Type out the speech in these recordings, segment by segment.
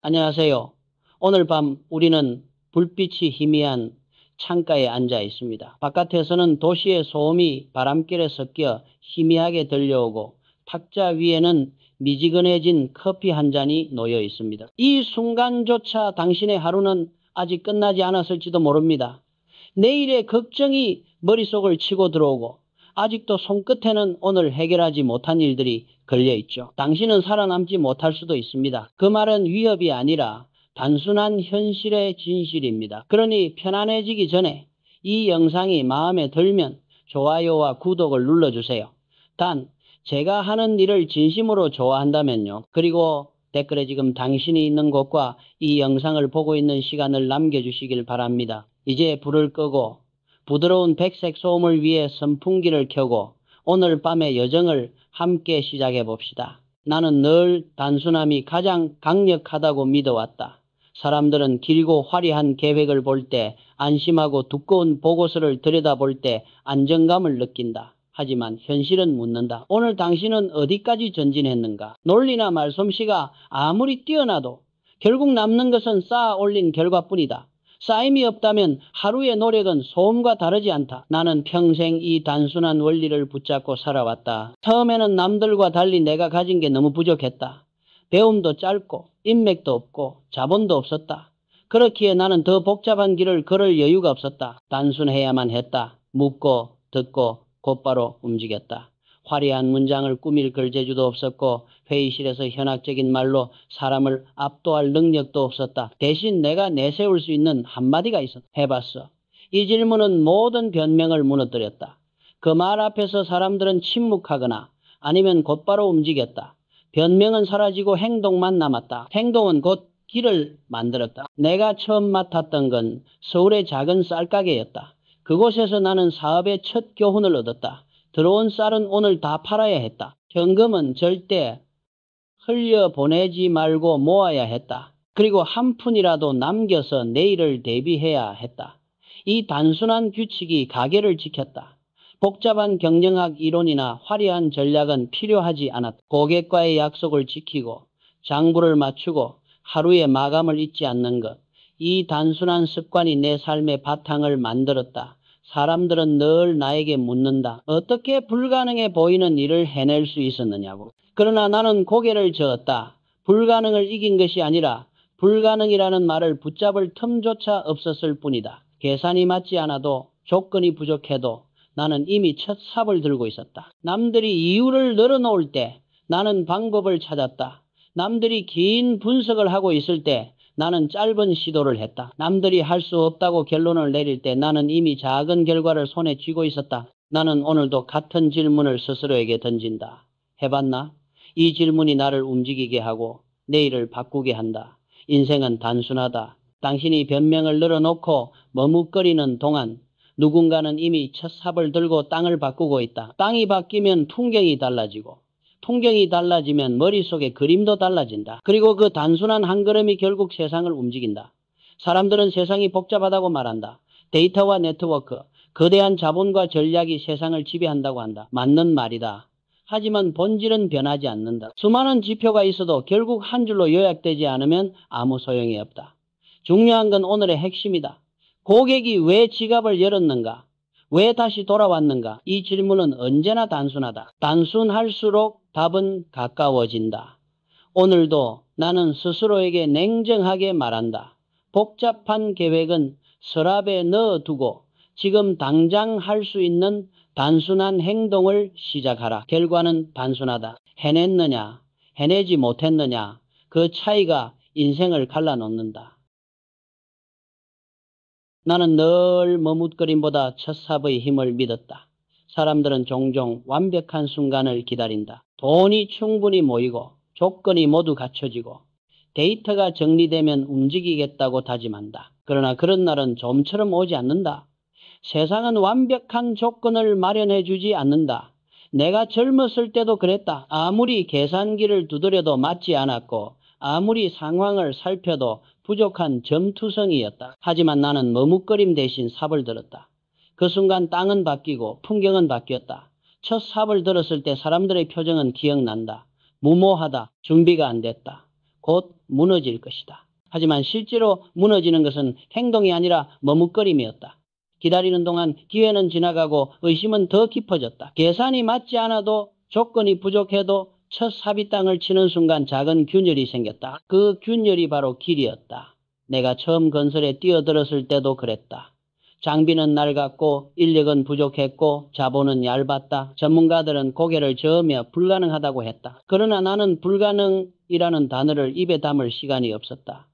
안녕하세요. 오늘 밤 우리는 불빛이 희미한 창가에 앉아 있습니다. 바깥에서는 도시의 소음이 바람결에 섞여 희미하게 들려오고 탁자 위에는 미지근해진 커피 한 잔이 놓여 있습니다. 이 순간조차 당신의 하루는 아직 끝나지 않았을지도 모릅니다. 내일의 걱정이 머릿속을 치고 들어오고 아직도 손끝에는 오늘 해결하지 못한 일들이 걸려 있죠. 당신은 살아남지 못할 수도 있습니다. 그 말은 위협이 아니라 단순한 현실의 진실입니다. 그러니 편안해지기 전에 이 영상이 마음에 들면 좋아요와 구독을 눌러주세요. 단 제가 하는 일을 진심으로 좋아한다면요. 그리고 댓글에 지금 당신이 있는 곳과 이 영상을 보고 있는 시간을 남겨주시길 바랍니다. 이제 불을 끄고 부드러운 백색 소음을 위해 선풍기를 켜고 오늘 밤의 여정을 함께 시작해 봅시다. 나는 늘 단순함이 가장 강력하다고 믿어왔다. 사람들은 길고 화려한 계획을 볼 때 안심하고 두꺼운 보고서를 들여다볼 때 안정감을 느낀다. 하지만 현실은 묻는다. 오늘 당신은 어디까지 전진했는가? 논리나 말솜씨가 아무리 뛰어나도 결국 남는 것은 쌓아 올린 결과뿐이다. 쌓임이 없다면 하루의 노력은 소음과 다르지 않다. 나는 평생 이 단순한 원리를 붙잡고 살아왔다. 처음에는 남들과 달리 내가 가진 게 너무 부족했다. 배움도 짧고 인맥도 없고 자본도 없었다. 그렇기에 나는 더 복잡한 길을 걸을 여유가 없었다. 단순해야만 했다. 묻고 듣고 곧바로 움직였다. 화려한 문장을 꾸밀 글재주도 없었고 회의실에서 현학적인 말로 사람을 압도할 능력도 없었다. 대신 내가 내세울 수 있는 한마디가 있었다. 해봤어. 이 질문은 모든 변명을 무너뜨렸다. 그 말 앞에서 사람들은 침묵하거나 아니면 곧바로 움직였다. 변명은 사라지고 행동만 남았다. 행동은 곧 길을 만들었다. 내가 처음 맡았던 건 서울의 작은 쌀가게였다. 그곳에서 나는 사업의 첫 교훈을 얻었다. 들어온 쌀은 오늘 다 팔아야 했다. 현금은 절대 흘려보내지 말고 모아야 했다. 그리고 한 푼이라도 남겨서 내일을 대비해야 했다. 이 단순한 규칙이 가게를 지켰다. 복잡한 경영학 이론이나 화려한 전략은 필요하지 않았다. 고객과의 약속을 지키고 장부를 맞추고 하루의 마감을 잊지 않는 것. 이 단순한 습관이 내 삶의 바탕을 만들었다. 사람들은 늘 나에게 묻는다. 어떻게 불가능해 보이는 일을 해낼 수 있었느냐고. 그러나 나는 고개를 저었다. 불가능을 이긴 것이 아니라 불가능이라는 말을 붙잡을 틈조차 없었을 뿐이다. 계산이 맞지 않아도 조건이 부족해도 나는 이미 첫 삽을 들고 있었다. 남들이 이유를 늘어놓을 때 나는 방법을 찾았다. 남들이 긴 분석을 하고 있을 때 나는 짧은 시도를 했다. 남들이 할 수 없다고 결론을 내릴 때 나는 이미 작은 결과를 손에 쥐고 있었다. 나는 오늘도 같은 질문을 스스로에게 던진다. 해봤나? 이 질문이 나를 움직이게 하고 내일을 바꾸게 한다. 인생은 단순하다. 당신이 변명을 늘어놓고 머뭇거리는 동안 누군가는 이미 첫 삽을 들고 땅을 바꾸고 있다. 땅이 바뀌면 풍경이 달라지고 풍경이 달라지면 머릿속의 그림도 달라진다. 그리고 그 단순한 한 걸음이 결국 세상을 움직인다. 사람들은 세상이 복잡하다고 말한다. 데이터와 네트워크, 거대한 자본과 전략이 세상을 지배한다고 한다. 맞는 말이다. 하지만 본질은 변하지 않는다. 수많은 지표가 있어도 결국 한 줄로 요약되지 않으면 아무 소용이 없다. 중요한 건 오늘의 핵심이다. 고객이 왜 지갑을 열었는가? 왜 다시 돌아왔는가? 이 질문은 언제나 단순하다. 단순할수록 답은 가까워진다. 오늘도 나는 스스로에게 냉정하게 말한다. 복잡한 계획은 서랍에 넣어두고 지금 당장 할 수 있는 단순한 행동을 시작하라. 결과는 단순하다. 해냈느냐, 해내지 못했느냐, 그 차이가 인생을 갈라놓는다. 나는 늘 머뭇거림보다 첫 삽의 힘을 믿었다. 사람들은 종종 완벽한 순간을 기다린다. 돈이 충분히 모이고 조건이 모두 갖춰지고 데이터가 정리되면 움직이겠다고 다짐한다. 그러나 그런 날은 좀처럼 오지 않는다. 세상은 완벽한 조건을 마련해 주지 않는다. 내가 젊었을 때도 그랬다. 아무리 계산기를 두드려도 맞지 않았고 아무리 상황을 살펴도 부족한 점투성이었다. 하지만 나는 머뭇거림 대신 삽을 들었다. 그 순간 땅은 바뀌고 풍경은 바뀌었다. 첫 삽을 들었을 때 사람들의 표정은 기억난다. 무모하다. 준비가 안 됐다. 곧 무너질 것이다. 하지만 실제로 무너지는 것은 행동이 아니라 머뭇거림이었다. 기다리는 동안 기회는 지나가고 의심은 더 깊어졌다. 계산이 맞지 않아도 조건이 부족해도 첫 사비 땅을 치는 순간 작은 균열이 생겼다. 그 균열이 바로 길이었다. 내가 처음 건설에 뛰어들었을 때도 그랬다. 장비는 낡았고 인력은 부족했고 자본은 얇았다. 전문가들은 고개를 저으며 불가능하다고 했다. 그러나 나는 불가능이라는 단어를 입에 담을 시간이 없었다.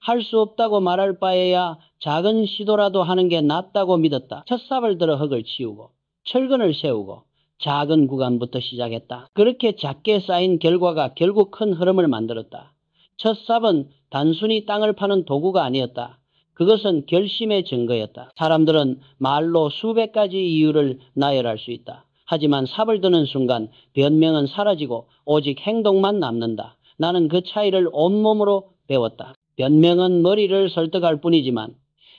할 수 없다고 말할 바에야 작은 시도라도 하는 게 낫다고 믿었다. 첫 삽을 들어 흙을 치우고 철근을 세우고 작은 구간부터 시작했다. 그렇게 작게 쌓인 결과가 결국 큰 흐름을 만들었다. 첫 삽은 단순히 땅을 파는 도구가 아니었다. 그것은 결심의 증거였다. 사람들은 말로 수백 가지 이유를 나열할 수 있다. 하지만 삽을 드는 순간 변명은 사라지고 오직 행동만 남는다. 나는 그 차이를 온몸으로 배웠다. 변명은 머리를 설득할 뿐이지만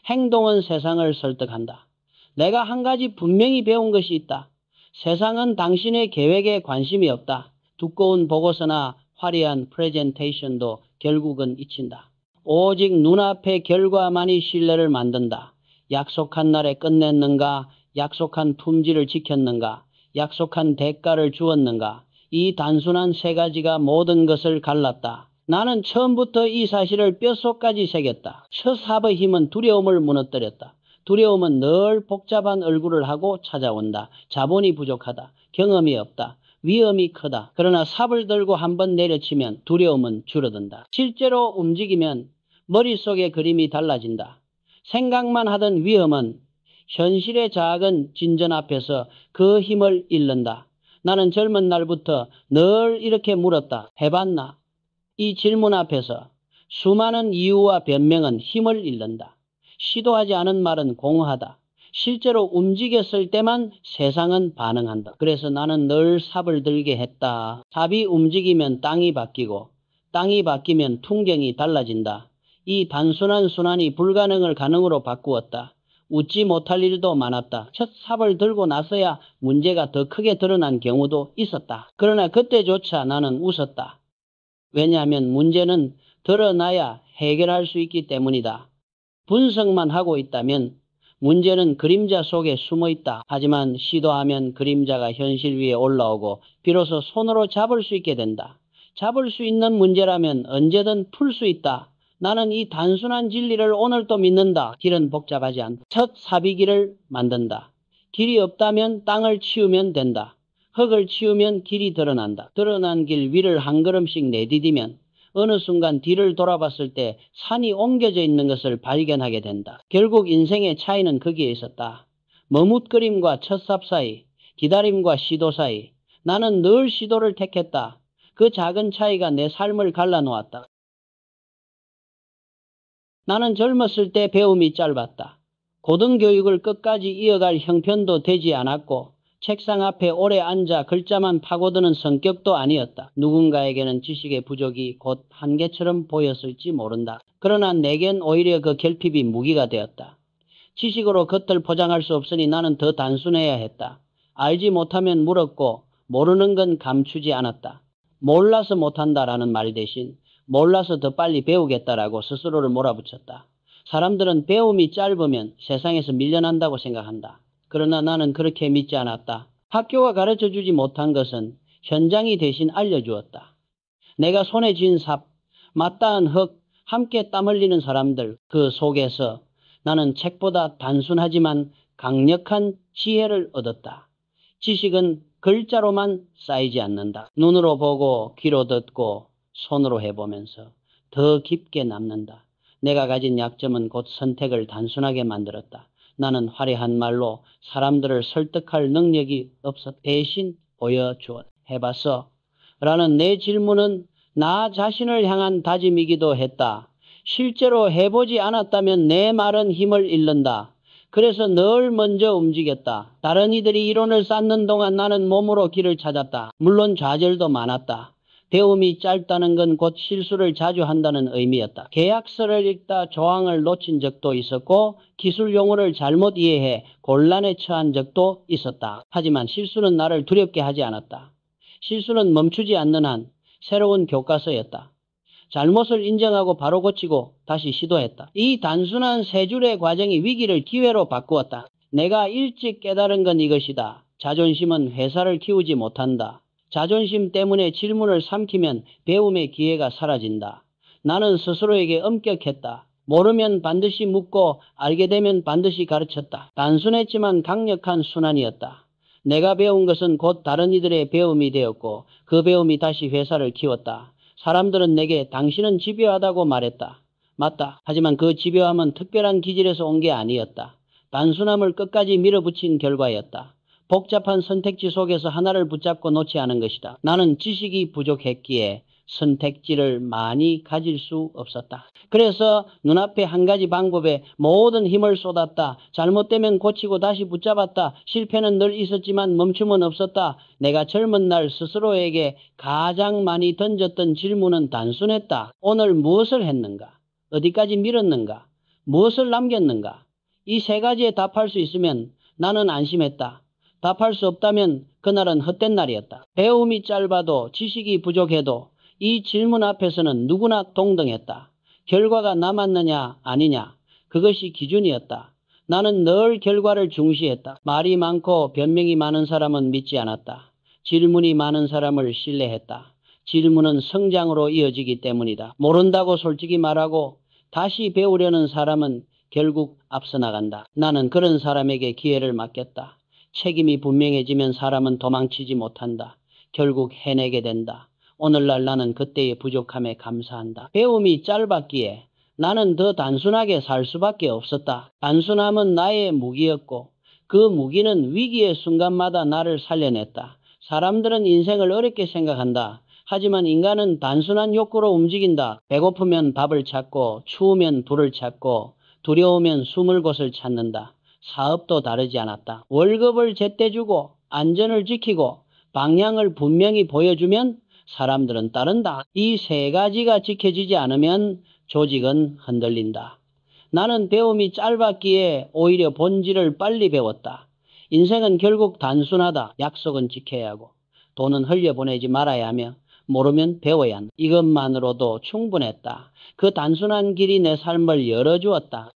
행동은 세상을 설득한다. 내가 한 가지 분명히 배운 것이 있다. 세상은 당신의 계획에 관심이 없다. 두꺼운 보고서나 화려한 프레젠테이션도 결국은 잊힌다. 오직 눈앞의 결과만이 신뢰를 만든다. 약속한 날에 끝냈는가? 약속한 품질을 지켰는가? 약속한 대가를 주었는가? 이 단순한 세 가지가 모든 것을 갈랐다. 나는 처음부터 이 사실을 뼛속까지 새겼다. 첫 삽의 힘은 두려움을 무너뜨렸다. 두려움은 늘 복잡한 얼굴을 하고 찾아온다. 자본이 부족하다. 경험이 없다. 위험이 크다. 그러나 삽을 들고 한번 내려치면 두려움은 줄어든다. 실제로 움직이면 머릿속의 그림이 달라진다. 생각만 하던 위험은 현실의 작은 진전 앞에서 그 힘을 잃는다. 나는 젊은 날부터 늘 이렇게 물었다. 해봤나? 이 질문 앞에서 수많은 이유와 변명은 힘을 잃는다. 시도하지 않은 말은 공허하다. 실제로 움직였을 때만 세상은 반응한다. 그래서 나는 늘 삽을 들게 했다. 삽이 움직이면 땅이 바뀌고 땅이 바뀌면 풍경이 달라진다. 이 단순한 순환이 불가능을 가능으로 바꾸었다. 웃지 못할 일도 많았다. 첫 삽을 들고 나서야 문제가 더 크게 드러난 경우도 있었다. 그러나 그때조차 나는 웃었다. 왜냐하면 문제는 드러나야 해결할 수 있기 때문이다. 분석만 하고 있다면 문제는 그림자 속에 숨어 있다. 하지만 시도하면 그림자가 현실 위에 올라오고 비로소 손으로 잡을 수 있게 된다. 잡을 수 있는 문제라면 언제든 풀 수 있다. 나는 이 단순한 진리를 오늘도 믿는다. 길은 복잡하지 않다. 첫 사비기를 만든다. 길이 없다면 땅을 치우면 된다. 흙을 치우면 길이 드러난다. 드러난 길 위를 한 걸음씩 내디디면 어느 순간 뒤를 돌아봤을 때 산이 옮겨져 있는 것을 발견하게 된다. 결국 인생의 차이는 거기에 있었다. 머뭇거림과 첫삽 사이, 기다림과 시도 사이. 나는 늘 시도를 택했다. 그 작은 차이가 내 삶을 갈라놓았다. 나는 젊었을 때 배움이 짧았다. 고등교육을 끝까지 이어갈 형편도 되지 않았고 책상 앞에 오래 앉아 글자만 파고드는 성격도 아니었다. 누군가에게는 지식의 부족이 곧 한계처럼 보였을지 모른다. 그러나 내겐 오히려 그 결핍이 무기가 되었다. 지식으로 겉을 포장할 수 없으니 나는 더 단순해야 했다. 알지 못하면 물었고 모르는 건 감추지 않았다. 몰라서 못한다라는 말 대신 몰라서 더 빨리 배우겠다라고 스스로를 몰아붙였다. 사람들은 배움이 짧으면 세상에서 밀려난다고 생각한다. 그러나 나는 그렇게 믿지 않았다. 학교가 가르쳐주지 못한 것은 현장이 대신 알려주었다. 내가 손에 쥔 삽, 맞닿은 흙, 함께 땀 흘리는 사람들, 그 속에서 나는 책보다 단순하지만 강력한 지혜를 얻었다. 지식은 글자로만 쌓이지 않는다. 눈으로 보고 귀로 듣고 손으로 해보면서 더 깊게 남는다. 내가 가진 약점은 곧 선택을 단순하게 만들었다. 나는 화려한 말로 사람들을 설득할 능력이 없었. 대신 보여주었. 해봤어? 라는 내 질문은 나 자신을 향한 다짐이기도 했다. 실제로 해보지 않았다면 내 말은 힘을 잃는다. 그래서 늘 먼저 움직였다. 다른 이들이 이론을 쌓는 동안 나는 몸으로 길을 찾았다. 물론 좌절도 많았다. 배움이 짧다는 건 곧 실수를 자주 한다는 의미였다. 계약서를 읽다 조항을 놓친 적도 있었고 기술 용어를 잘못 이해해 곤란에 처한 적도 있었다. 하지만 실수는 나를 두렵게 하지 않았다. 실수는 멈추지 않는 한 새로운 교과서였다. 잘못을 인정하고 바로 고치고 다시 시도했다. 이 단순한 세 줄의 과정이 위기를 기회로 바꾸었다. 내가 일찍 깨달은 건 이것이다. 자존심은 회사를 키우지 못한다. 자존심 때문에 질문을 삼키면 배움의 기회가 사라진다. 나는 스스로에게 엄격했다. 모르면 반드시 묻고 알게 되면 반드시 가르쳤다. 단순했지만 강력한 순환이었다. 내가 배운 것은 곧 다른 이들의 배움이 되었고 그 배움이 다시 회사를 키웠다. 사람들은 내게 당신은 집요하다고 말했다. 맞다. 하지만 그 집요함은 특별한 기질에서 온 게 아니었다. 단순함을 끝까지 밀어붙인 결과였다. 복잡한 선택지 속에서 하나를 붙잡고 놓지 않은 것이다. 나는 지식이 부족했기에 선택지를 많이 가질 수 없었다. 그래서 눈앞에 한 가지 방법에 모든 힘을 쏟았다. 잘못되면 고치고 다시 붙잡았다. 실패는 늘 있었지만 멈춤은 없었다. 내가 젊은 날 스스로에게 가장 많이 던졌던 질문은 단순했다. 오늘 무엇을 했는가? 어디까지 밀었는가? 무엇을 남겼는가? 이 세 가지에 답할 수 있으면 나는 안심했다. 답할 수 없다면 그날은 헛된 날이었다. 배움이 짧아도 지식이 부족해도 이 질문 앞에서는 누구나 동등했다. 결과가 남았느냐 아니냐 그것이 기준이었다. 나는 늘 결과를 중시했다. 말이 많고 변명이 많은 사람은 믿지 않았다. 질문이 많은 사람을 신뢰했다. 질문은 성장으로 이어지기 때문이다. 모른다고 솔직히 말하고 다시 배우려는 사람은 결국 앞서 나간다. 나는 그런 사람에게 기회를 맡겼다. 책임이 분명해지면 사람은 도망치지 못한다. 결국 해내게 된다. 오늘날 나는 그때의 부족함에 감사한다. 배움이 짧았기에 나는 더 단순하게 살 수밖에 없었다. 단순함은 나의 무기였고 그 무기는 위기의 순간마다 나를 살려냈다. 사람들은 인생을 어렵게 생각한다. 하지만 인간은 단순한 욕구로 움직인다. 배고프면 밥을 찾고 추우면 불을 찾고 두려우면 숨을 곳을 찾는다. 사업도 다르지 않았다. 월급을 제때 주고 안전을 지키고 방향을 분명히 보여주면 사람들은 따른다. 이 세 가지가 지켜지지 않으면 조직은 흔들린다. 나는 배움이 짧았기에 오히려 본질을 빨리 배웠다. 인생은 결국 단순하다. 약속은 지켜야 하고 돈은 흘려보내지 말아야 하며 모르면 배워야 한다. 이것만으로도 충분했다. 그 단순한 길이 내 삶을 열어주었다.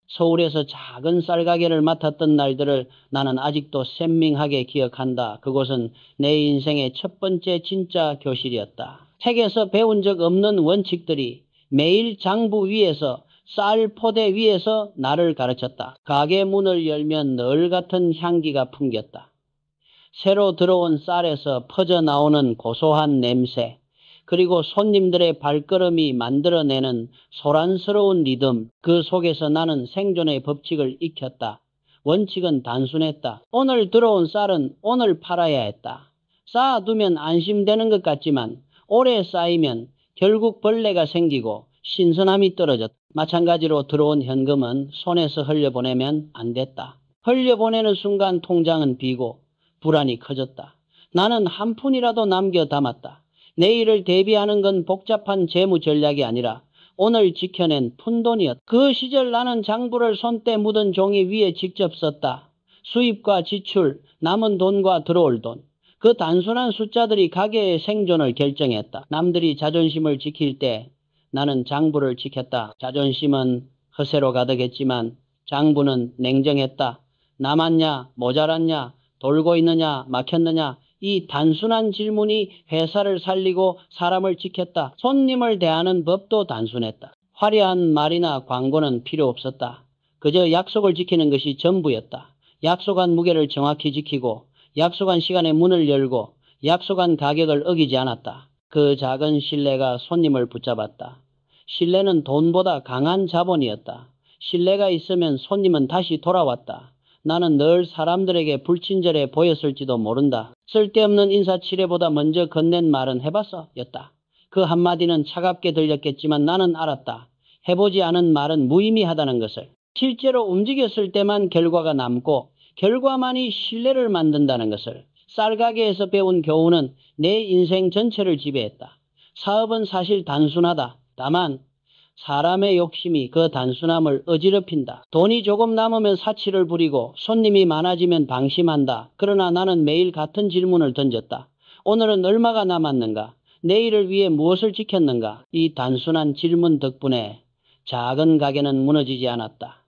서울에서 작은 쌀가게를 맡았던 날들을 나는 아직도鮮明하게 기억한다. 그곳은 내 인생의 첫 번째 진짜 교실이었다. 책에서 배운 적 없는 원칙들이 매일 장부 위에서 쌀 포대 위에서 나를 가르쳤다. 가게 문을 열면 늘 같은 향기가 풍겼다. 새로 들어온 쌀에서 퍼져나오는 고소한 냄새, 그리고 손님들의 발걸음이 만들어내는 소란스러운 리듬, 그 속에서 나는 생존의 법칙을 익혔다. 원칙은 단순했다. 오늘 들어온 쌀은 오늘 팔아야 했다. 쌓아두면 안심되는 것 같지만 오래 쌓이면 결국 벌레가 생기고 신선함이 떨어졌다. 마찬가지로 들어온 현금은 손에서 흘려보내면 안 됐다. 흘려보내는 순간 통장은 비고 불안이 커졌다. 나는 한 푼이라도 남겨 담았다. 내일을 대비하는 건 복잡한 재무 전략이 아니라 오늘 지켜낸 푼돈이었다. 그 시절 나는 장부를 손때 묻은 종이 위에 직접 썼다. 수입과 지출, 남은 돈과 들어올 돈. 그 단순한 숫자들이 가게의 생존을 결정했다. 남들이 자존심을 지킬 때 나는 장부를 지켰다. 자존심은 허세로 가득했지만 장부는 냉정했다. 남았냐, 모자랐냐, 돌고 있느냐, 막혔느냐, 이 단순한 질문이 회사를 살리고 사람을 지켰다. 손님을 대하는 법도 단순했다. 화려한 말이나 광고는 필요 없었다. 그저 약속을 지키는 것이 전부였다. 약속한 무게를 정확히 지키고 약속한 시간에 문을 열고 약속한 가격을 어기지 않았다. 그 작은 신뢰가 손님을 붙잡았다. 신뢰는 돈보다 강한 자본이었다. 신뢰가 있으면 손님은 다시 돌아왔다. 나는 늘 사람들에게 불친절해 보였을지도 모른다. 쓸데없는 인사치레보다 먼저 건넨 말은 해봤어? 였다. 그 한마디는 차갑게 들렸겠지만 나는 알았다. 해보지 않은 말은 무의미하다는 것을. 실제로 움직였을 때만 결과가 남고 결과만이 신뢰를 만든다는 것을. 쌀가게에서 배운 교훈은 내 인생 전체를 지배했다. 사업은 사실 단순하다. 다만 사람의 욕심이 그 단순함을 어지럽힌다. 돈이 조금 남으면 사치를 부리고 손님이 많아지면 방심한다. 그러나 나는 매일 같은 질문을 던졌다. 오늘은 얼마가 남았는가? 내일을 위해 무엇을 지켰는가? 이 단순한 질문 덕분에 작은 가게는 무너지지 않았다.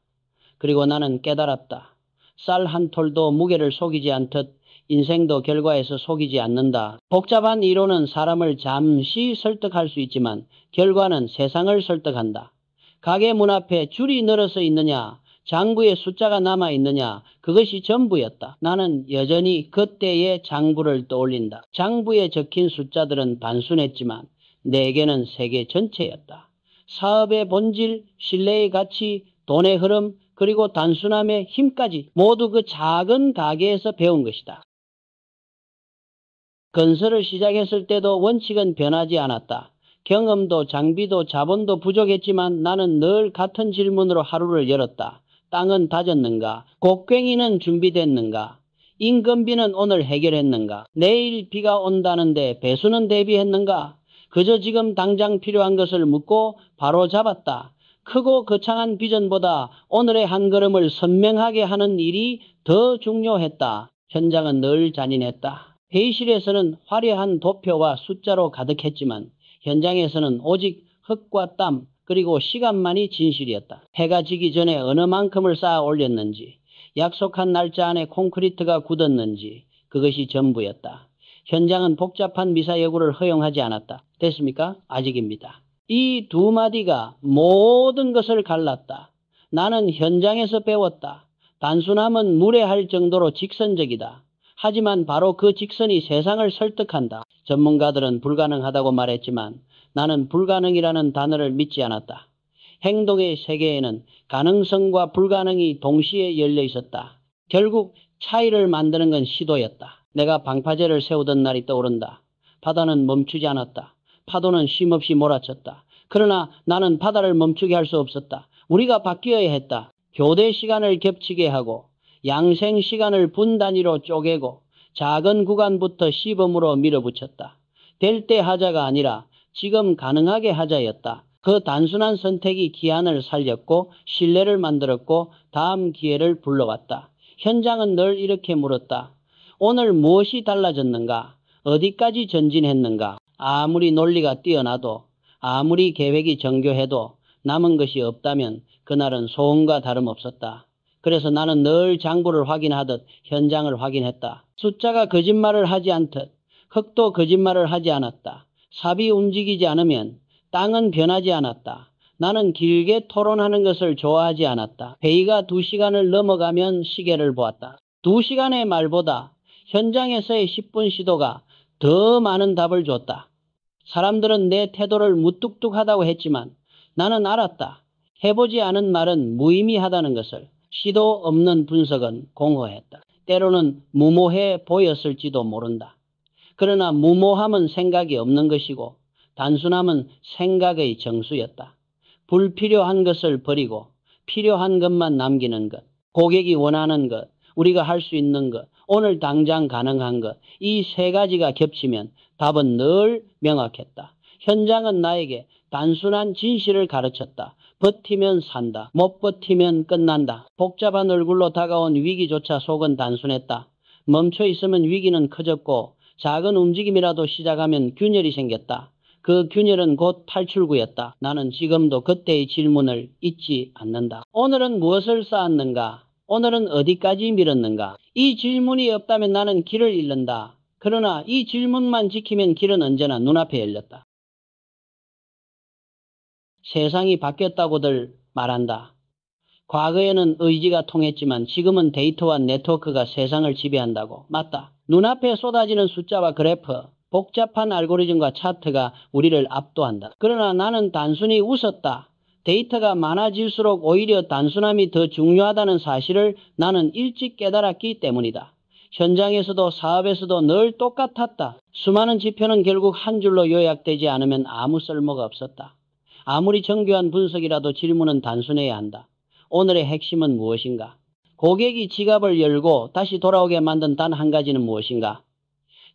그리고 나는 깨달았다. 쌀 한 톨도 무게를 속이지 않듯 인생도 결과에서 속이지 않는다. 복잡한 이론은 사람을 잠시 설득할 수 있지만 결과는 세상을 설득한다. 가게 문 앞에 줄이 늘어서 있느냐, 장부의 숫자가 남아 있느냐, 그것이 전부였다. 나는 여전히 그때의 장부를 떠올린다. 장부에 적힌 숫자들은 단순했지만 내게는 세계 전체였다. 사업의 본질, 신뢰의 가치, 돈의 흐름, 그리고 단순함의 힘까지 모두 그 작은 가게에서 배운 것이다. 건설을 시작했을 때도 원칙은 변하지 않았다. 경험도 장비도 자본도 부족했지만 나는 늘 같은 질문으로 하루를 열었다. 땅은 다졌는가? 곡괭이는 준비됐는가? 인건비는 오늘 해결했는가? 내일 비가 온다는데 배수는 대비했는가? 그저 지금 당장 필요한 것을 묻고 바로 잡았다. 크고 거창한 비전보다 오늘의 한 걸음을 선명하게 하는 일이 더 중요했다. 현장은 늘 잔인했다. 회의실에서는 화려한 도표와 숫자로 가득했지만 현장에서는 오직 흙과 땀 그리고 시간만이 진실이었다. 해가 지기 전에 어느 만큼을 쌓아 올렸는지, 약속한 날짜 안에 콘크리트가 굳었는지 그것이 전부였다. 현장은 복잡한 미사여구를 허용하지 않았다. 됐습니까? 아직입니다. 이 두 마디가 모든 것을 갈랐다. 나는 현장에서 배웠다. 단순함은 무례할 정도로 직선적이다. 하지만 바로 그 직선이 세상을 설득한다. 전문가들은 불가능하다고 말했지만 나는 불가능이라는 단어를 믿지 않았다. 행동의 세계에는 가능성과 불가능이 동시에 열려 있었다. 결국 차이를 만드는 건 시도였다. 내가 방파제를 세우던 날이 떠오른다. 바다는 멈추지 않았다. 파도는 쉼없이 몰아쳤다. 그러나 나는 바다를 멈추게 할 수 없었다. 우리가 바뀌어야 했다. 교대 시간을 겹치게 하고 양생 시간을 분 단위로 쪼개고 작은 구간부터 시범으로 밀어붙였다. 될 때 하자가 아니라 지금 가능하게 하자였다. 그 단순한 선택이 기한을 살렸고 신뢰를 만들었고 다음 기회를 불러왔다. 현장은 늘 이렇게 물었다. 오늘 무엇이 달라졌는가? 어디까지 전진했는가? 아무리 논리가 뛰어나도 아무리 계획이 정교해도 남은 것이 없다면 그날은 소음과 다름없었다. 그래서 나는 늘 장부를 확인하듯 현장을 확인했다. 숫자가 거짓말을 하지 않듯 흙도 거짓말을 하지 않았다. 삽이 움직이지 않으면 땅은 변하지 않았다. 나는 길게 토론하는 것을 좋아하지 않았다. 회의가 2시간을 넘어가면 시계를 보았다. 2시간의 말보다 현장에서의 10분 시도가 더 많은 답을 줬다. 사람들은 내 태도를 무뚝뚝하다고 했지만 나는 알았다. 해보지 않은 말은 무의미하다는 것을. 시도 없는 분석은 공허했다. 때로는 무모해 보였을지도 모른다. 그러나 무모함은 생각이 없는 것이고 단순함은 생각의 정수였다. 불필요한 것을 버리고 필요한 것만 남기는 것, 고객이 원하는 것, 우리가 할 수 있는 것, 오늘 당장 가능한 것, 이 세 가지가 겹치면 답은 늘 명확했다. 현장은 나에게 단순한 진실을 가르쳤다. 버티면 산다. 못 버티면 끝난다. 복잡한 얼굴로 다가온 위기조차 속은 단순했다. 멈춰 있으면 위기는 커졌고 작은 움직임이라도 시작하면 균열이 생겼다. 그 균열은 곧 탈출구였다. 나는 지금도 그때의 질문을 잊지 않는다. 오늘은 무엇을 쌓았는가? 오늘은 어디까지 밀었는가? 이 질문이 없다면 나는 길을 잃는다. 그러나 이 질문만 지키면 길은 언제나 눈앞에 열렸다. 세상이 바뀌었다고들 말한다. 과거에는 의지가 통했지만 지금은 데이터와 네트워크가 세상을 지배한다고. 맞다. 눈앞에 쏟아지는 숫자와 그래프, 복잡한 알고리즘과 차트가 우리를 압도한다. 그러나 나는 단순히 웃었다. 데이터가 많아질수록 오히려 단순함이 더 중요하다는 사실을 나는 일찍 깨달았기 때문이다. 현장에서도 사업에서도 늘 똑같았다. 수많은 지표는 결국 한 줄로 요약되지 않으면 아무 쓸모가 없었다. 아무리 정교한 분석이라도 질문은 단순해야 한다. 오늘의 핵심은 무엇인가? 고객이 지갑을 열고 다시 돌아오게 만든 단 한 가지는 무엇인가?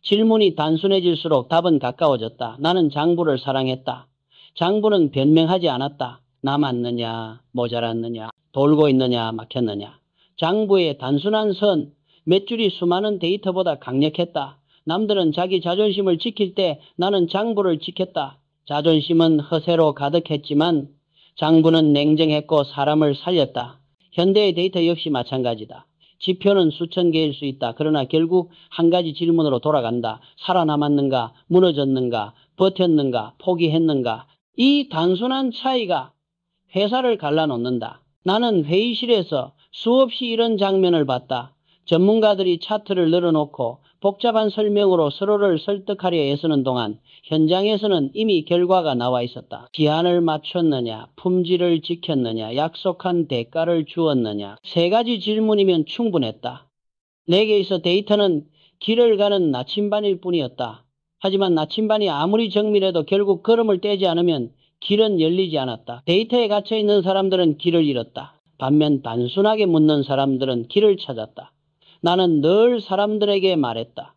질문이 단순해질수록 답은 가까워졌다. 나는 장부를 사랑했다. 장부는 변명하지 않았다. 남았느냐, 모자랐느냐, 돌고 있느냐, 막혔느냐. 장부의 단순한 선, 몇 줄이 수많은 데이터보다 강력했다. 남들은 자기 자존심을 지킬 때 나는 장부를 지켰다. 자존심은 허세로 가득했지만 장부는 냉정했고 사람을 살렸다. 현대의 데이터 역시 마찬가지다. 지표는 수천 개일 수 있다. 그러나 결국 한 가지 질문으로 돌아간다. 살아남았는가? 무너졌는가? 버텼는가? 포기했는가? 이 단순한 차이가 회사를 갈라놓는다. 나는 회의실에서 수없이 이런 장면을 봤다. 전문가들이 차트를 늘어놓고 복잡한 설명으로 서로를 설득하려 애쓰는 동안 현장에서는 이미 결과가 나와 있었다. 기한을 맞췄느냐, 품질을 지켰느냐, 약속한 대가를 주었느냐. 세 가지 질문이면 충분했다. 내게 있어 데이터는 길을 가는 나침반일 뿐이었다. 하지만 나침반이 아무리 정밀해도 결국 걸음을 떼지 않으면 길은 열리지 않았다. 데이터에 갇혀있는 사람들은 길을 잃었다. 반면 단순하게 묻는 사람들은 길을 찾았다. 나는 늘 사람들에게 말했다.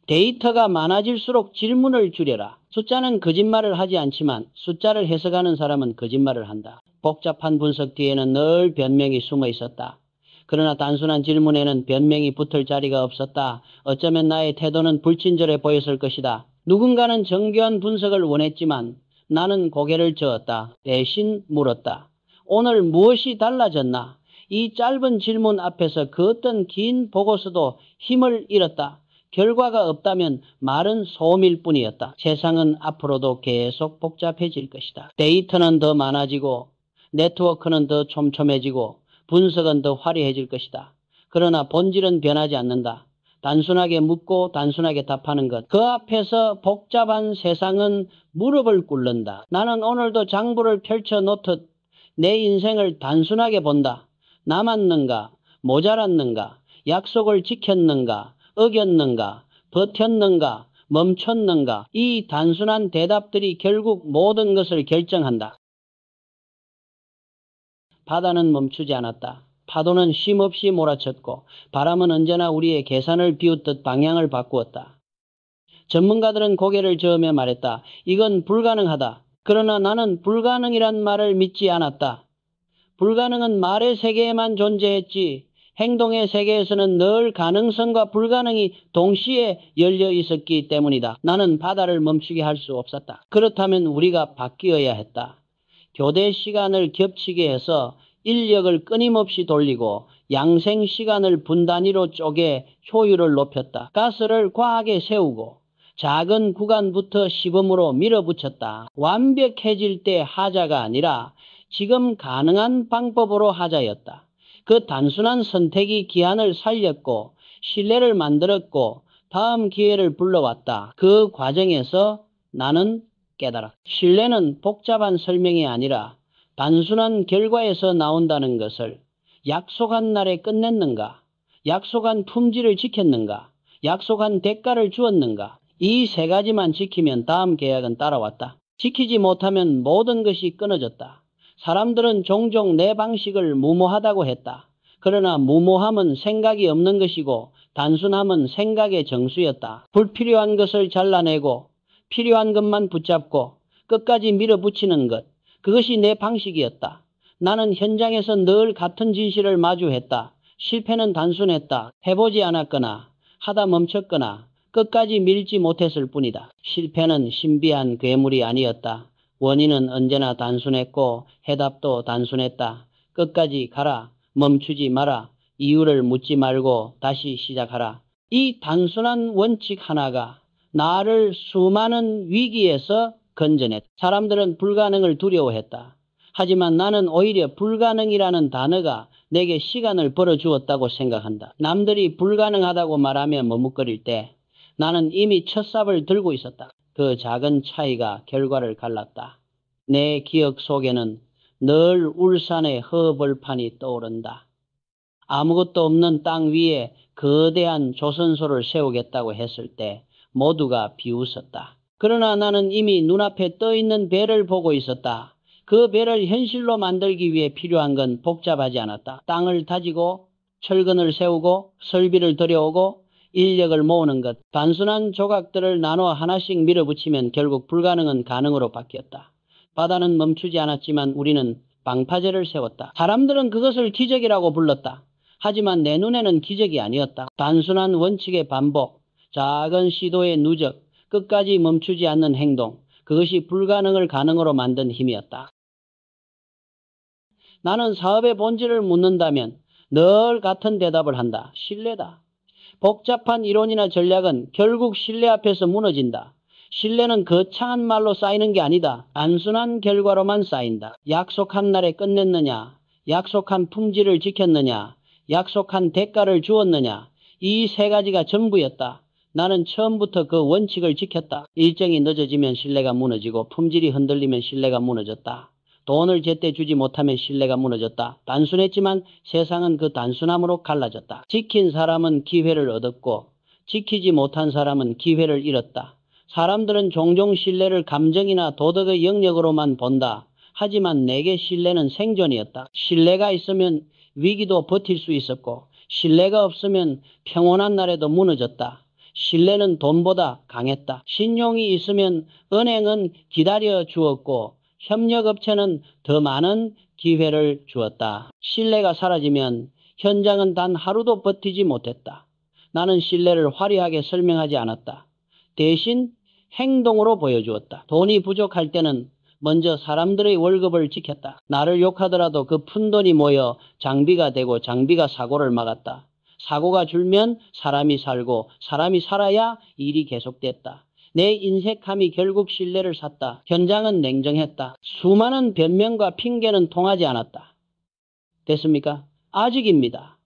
데이터가 많아질수록 질문을 줄여라. 숫자는 거짓말을 하지 않지만 숫자를 해석하는 사람은 거짓말을 한다. 복잡한 분석 뒤에는 늘 변명이 숨어 있었다. 그러나 단순한 질문에는 변명이 붙을 자리가 없었다. 어쩌면 나의 태도는 불친절해 보였을 것이다. 누군가는 정교한 분석을 원했지만 나는 고개를 저었다. 대신 물었다. 오늘 무엇이 달라졌나? 이 짧은 질문 앞에서 그 어떤 긴 보고서도 힘을 잃었다. 결과가 없다면 말은 소음일 뿐이었다. 세상은 앞으로도 계속 복잡해질 것이다. 데이터는 더 많아지고 네트워크는 더 촘촘해지고 분석은 더 화려해질 것이다. 그러나 본질은 변하지 않는다. 단순하게 묻고 단순하게 답하는 것. 그 앞에서 복잡한 세상은 무릎을 꿇는다. 나는 오늘도 장부를 펼쳐놓듯 내 인생을 단순하게 본다. 남았는가? 모자랐는가? 약속을 지켰는가? 어겼는가? 버텼는가? 멈췄는가? 이 단순한 대답들이 결국 모든 것을 결정한다. 바다는 멈추지 않았다. 파도는 쉼없이 몰아쳤고 바람은 언제나 우리의 계산을 비웃듯 방향을 바꾸었다. 전문가들은 고개를 저으며 말했다. 이건 불가능하다. 그러나 나는 불가능이란 말을 믿지 않았다. 불가능은 말의 세계에만 존재했지 행동의 세계에서는 늘 가능성과 불가능이 동시에 열려 있었기 때문이다. 나는 바다를 멈추게 할 수 없었다. 그렇다면 우리가 바뀌어야 했다. 교대 시간을 겹치게 해서 인력을 끊임없이 돌리고 양생 시간을 분 단위로 쪼개 효율을 높였다. 가스를 과하게 세우고 작은 구간부터 시범으로 밀어붙였다. 완벽해질 때 하자가 아니라 지금 가능한 방법으로 하자였다. 그 단순한 선택이 기한을 살렸고 신뢰를 만들었고 다음 기회를 불러왔다. 그 과정에서 나는 깨달았다. 신뢰는 복잡한 설명이 아니라 단순한 결과에서 나온다는 것을 약속한 날에 끝냈는가? 약속한 품질을 지켰는가? 약속한 대가를 주었는가? 이 세 가지만 지키면 다음 계약은 따라왔다. 지키지 못하면 모든 것이 끊어졌다. 사람들은 종종 내 방식을 무모하다고 했다. 그러나 무모함은 생각이 없는 것이고 단순함은 생각의 정수였다. 불필요한 것을 잘라내고 필요한 것만 붙잡고 끝까지 밀어붙이는 것. 그것이 내 방식이었다. 나는 현장에서 늘 같은 진실을 마주했다. 실패는 단순했다. 해보지 않았거나 하다 멈췄거나 끝까지 밀지 못했을 뿐이다. 실패는 신비한 괴물이 아니었다. 원인은 언제나 단순했고 해답도 단순했다. 끝까지 가라. 멈추지 마라. 이유를 묻지 말고 다시 시작하라. 이 단순한 원칙 하나가 나를 수많은 위기에서 건져냈다. 사람들은 불가능을 두려워했다. 하지만 나는 오히려 불가능이라는 단어가 내게 시간을 벌어주었다고 생각한다. 남들이 불가능하다고 말하며 머뭇거릴 때 나는 이미 첫 삽을 들고 있었다. 그 작은 차이가 결과를 갈랐다. 내 기억 속에는 늘 울산의 허벌판이 떠오른다. 아무것도 없는 땅 위에 거대한 조선소를 세우겠다고 했을 때 모두가 비웃었다. 그러나 나는 이미 눈앞에 떠있는 배를 보고 있었다. 그 배를 현실로 만들기 위해 필요한 건 복잡하지 않았다. 땅을 다지고 철근을 세우고 설비를 들여오고 인력을 모으는 것. 단순한 조각들을 나눠 하나씩 밀어붙이면 결국 불가능은 가능으로 바뀌었다. 바다는 멈추지 않았지만 우리는 방파제를 세웠다. 사람들은 그것을 기적이라고 불렀다. 하지만 내 눈에는 기적이 아니었다. 단순한 원칙의 반복, 작은 시도의 누적, 끝까지 멈추지 않는 행동, 그것이 불가능을 가능으로 만든 힘이었다. 나는 사업의 본질을 묻는다면 늘 같은 대답을 한다. 신뢰다. 복잡한 이론이나 전략은 결국 신뢰 앞에서 무너진다. 신뢰는 거창한 말로 쌓이는 게 아니다. 단순한 결과로만 쌓인다. 약속한 날에 끝냈느냐, 약속한 품질을 지켰느냐, 약속한 대가를 주었느냐, 이 세 가지가 전부였다. 나는 처음부터 그 원칙을 지켰다. 일정이 늦어지면 신뢰가 무너지고 품질이 흔들리면 신뢰가 무너졌다. 돈을 제때 주지 못하면 신뢰가 무너졌다. 단순했지만 세상은 그 단순함으로 갈라졌다. 지킨 사람은 기회를 얻었고 지키지 못한 사람은 기회를 잃었다. 사람들은 종종 신뢰를 감정이나 도덕의 영역으로만 본다. 하지만 내게 신뢰는 생존이었다. 신뢰가 있으면 위기도 버틸 수 있었고 신뢰가 없으면 평온한 날에도 무너졌다. 신뢰는 돈보다 강했다. 신용이 있으면 은행은 기다려 주었고 협력업체는 더 많은 기회를 주었다. 신뢰가 사라지면 현장은 단 하루도 버티지 못했다. 나는 신뢰를 화려하게 설명하지 않았다. 대신 행동으로 보여주었다. 돈이 부족할 때는 먼저 사람들의 월급을 지켰다. 나를 욕하더라도 그 푼돈이 모여 장비가 되고 장비가 사고를 막았다. 사고가 줄면 사람이 살고 사람이 살아야 일이 계속됐다. 내 인색함이 결국 신뢰를 샀다. 현장은 냉정했다. 수많은 변명과 핑계는 통하지 않았다. 됐습니까? 아직입니다.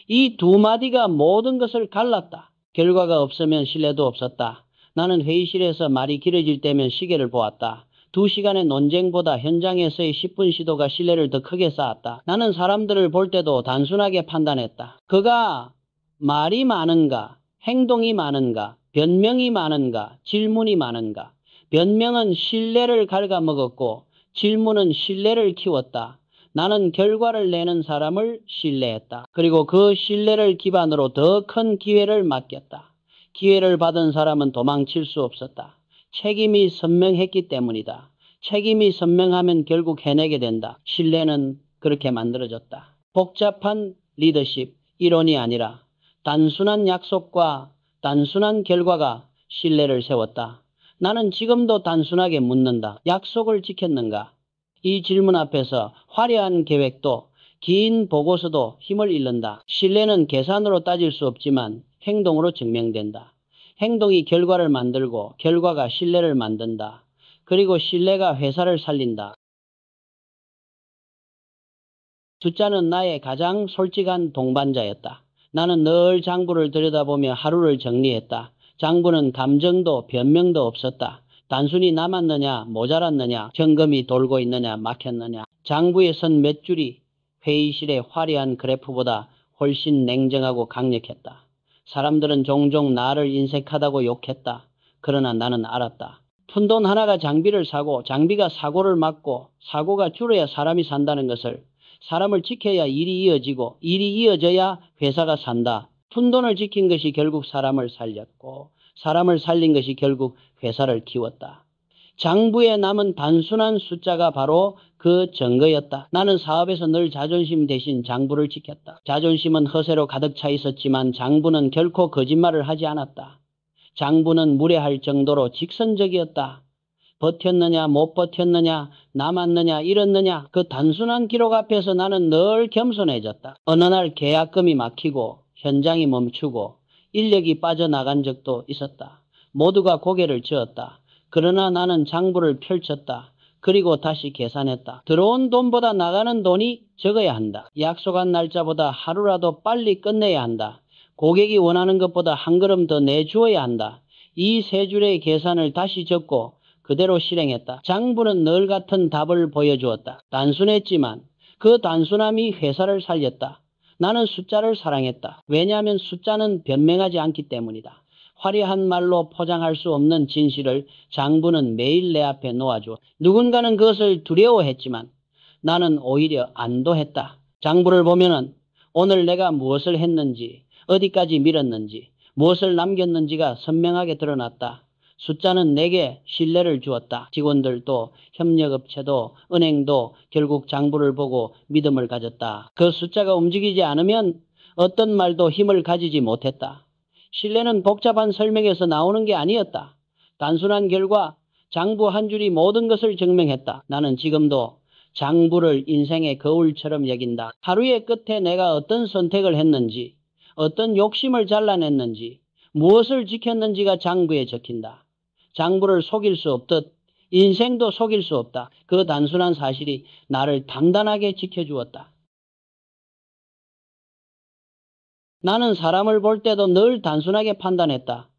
이 두 마디가 모든 것을 갈랐다. 결과가 없으면 신뢰도 없었다. 나는 회의실에서 말이 길어질 때면 시계를 보았다. 2시간의 논쟁보다 현장에서의 10분 시도가 신뢰를 더 크게 쌓았다. 나는 사람들을 볼 때도 단순하게 판단했다. 그가 말이 많은가, 행동이 많은가, 변명이 많은가, 질문이 많은가. 변명은 신뢰를 갉아먹었고 질문은 신뢰를 키웠다. 나는 결과를 내는 사람을 신뢰했다. 그리고 그 신뢰를 기반으로 더 큰 기회를 맡겼다. 기회를 받은 사람은 도망칠 수 없었다. 책임이 선명했기 때문이다. 책임이 선명하면 결국 해내게 된다. 신뢰는 그렇게 만들어졌다. 복잡한 리더십, 이론이 아니라 단순한 약속과 단순한 결과가 신뢰를 세웠다. 나는 지금도 단순하게 묻는다. 약속을 지켰는가? 이 질문 앞에서 화려한 계획도 긴 보고서도 힘을 잃는다. 신뢰는 계산으로 따질 수 없지만 행동으로 증명된다. 행동이 결과를 만들고 결과가 신뢰를 만든다. 그리고 신뢰가 회사를 살린다. 숫자는 나의 가장 솔직한 동반자였다. 나는 늘 장부를 들여다보며 하루를 정리했다. 장부는 감정도 변명도 없었다. 단순히 남았느냐, 모자랐느냐, 점검이 돌고 있느냐, 막혔느냐. 장부에 선 몇 줄이 회의실의 화려한 그래프보다 훨씬 냉정하고 강력했다. 사람들은 종종 나를 인색하다고 욕했다. 그러나 나는 알았다. 푼돈 하나가 장비를 사고 장비가 사고를 막고 사고가 줄어야 사람이 산다는 것을, 사람을 지켜야 일이 이어지고 일이 이어져야 회사가 산다. 푼돈을 지킨 것이 결국 사람을 살렸고 사람을 살린 것이 결국 회사를 키웠다. 장부에 남은 단순한 숫자가 바로 그 증거였다. 나는 사업에서 늘 자존심 대신 장부를 지켰다. 자존심은 허세로 가득 차 있었지만 장부는 결코 거짓말을 하지 않았다. 장부는 무례할 정도로 직선적이었다. 버텼느냐 못 버텼느냐 남았느냐 잃었느냐 그 단순한 기록 앞에서 나는 늘 겸손해졌다. 어느 날 계약금이 막히고 현장이 멈추고 인력이 빠져나간 적도 있었다. 모두가 고개를 저었다. 그러나 나는 장부를 펼쳤다. 그리고 다시 계산했다. 들어온 돈보다 나가는 돈이 적어야 한다. 약속한 날짜보다 하루라도 빨리 끝내야 한다. 고객이 원하는 것보다 한 걸음 더 내주어야 한다. 이 세 줄의 계산을 다시 적고 그대로 실행했다. 장부는 늘 같은 답을 보여주었다. 단순했지만 그 단순함이 회사를 살렸다. 나는 숫자를 사랑했다. 왜냐하면 숫자는 변명하지 않기 때문이다. 화려한 말로 포장할 수 없는 진실을 장부는 매일 내 앞에 놓아주어. 누군가는 그것을 두려워했지만 나는 오히려 안도했다. 장부를 보면은 오늘 내가 무엇을 했는지, 어디까지 밀었는지, 무엇을 남겼는지가 선명하게 드러났다. 숫자는 내게 신뢰를 주었다. 직원들도 협력업체도 은행도 결국 장부를 보고 믿음을 가졌다. 그 숫자가 움직이지 않으면 어떤 말도 힘을 가지지 못했다. 신뢰는 복잡한 설명에서 나오는 게 아니었다. 단순한 결과, 장부 한 줄이 모든 것을 증명했다. 나는 지금도 장부를 인생의 거울처럼 여긴다. 하루의 끝에 내가 어떤 선택을 했는지, 어떤 욕심을 잘라냈는지, 무엇을 지켰는지가 장부에 적힌다. 장부를 속일 수 없듯 인생도 속일 수 없다. 그 단순한 사실이 나를 단단하게 지켜주었다. 나는 사람을 볼 때도 늘 단순하게 판단했다.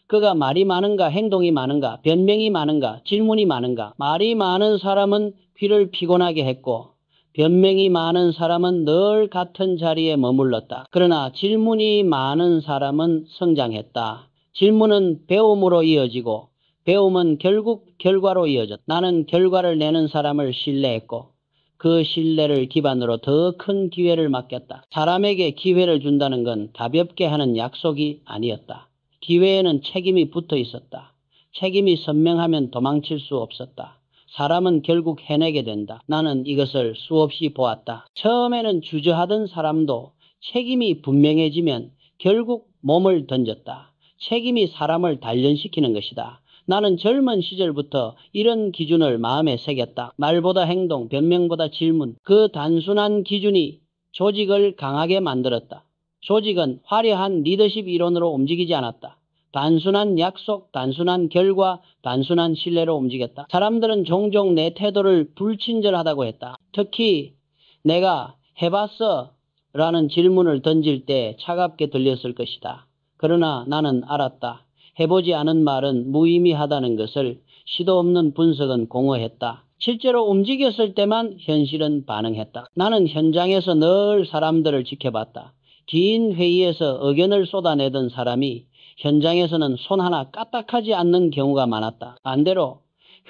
그가 말이 많은가, 행동이 많은가, 변명이 많은가, 질문이 많은가. 말이 많은 사람은 귀를 피곤하게 했고 변명이 많은 사람은 늘 같은 자리에 머물렀다. 그러나 질문이 많은 사람은 성장했다. 질문은 배움으로 이어지고 배움은 결국 결과로 이어졌다. 나는 결과를 내는 사람을 신뢰했고 그 신뢰를 기반으로 더 큰 기회를 맡겼다. 사람에게 기회를 준다는 건 가볍게 하는 약속이 아니었다. 기회에는 책임이 붙어 있었다. 책임이 선명하면 도망칠 수 없었다. 사람은 결국 해내게 된다. 나는 이것을 수없이 보았다. 처음에는 주저하던 사람도 책임이 분명해지면 결국 몸을 던졌다. 책임이 사람을 단련시키는 것이다. 나는 젊은 시절부터 이런 기준을 마음에 새겼다. 말보다 행동, 변명보다 질문. 그 단순한 기준이 조직을 강하게 만들었다. 조직은 화려한 리더십 이론으로 움직이지 않았다. 단순한 약속, 단순한 결과, 단순한 신뢰로 움직였다. 사람들은 종종 내 태도를 불친절하다고 했다. 특히 내가 해봤어? 라는 질문을 던질 때 차갑게 들렸을 것이다. 그러나 나는 알았다. 해보지 않은 말은 무의미하다는 것을. 시도 없는 분석은 공허했다. 실제로 움직였을 때만 현실은 반응했다. 나는 현장에서 늘 사람들을 지켜봤다. 긴 회의에서 의견을 쏟아내던 사람이 현장에서는 손 하나 까딱하지 않는 경우가 많았다. 반대로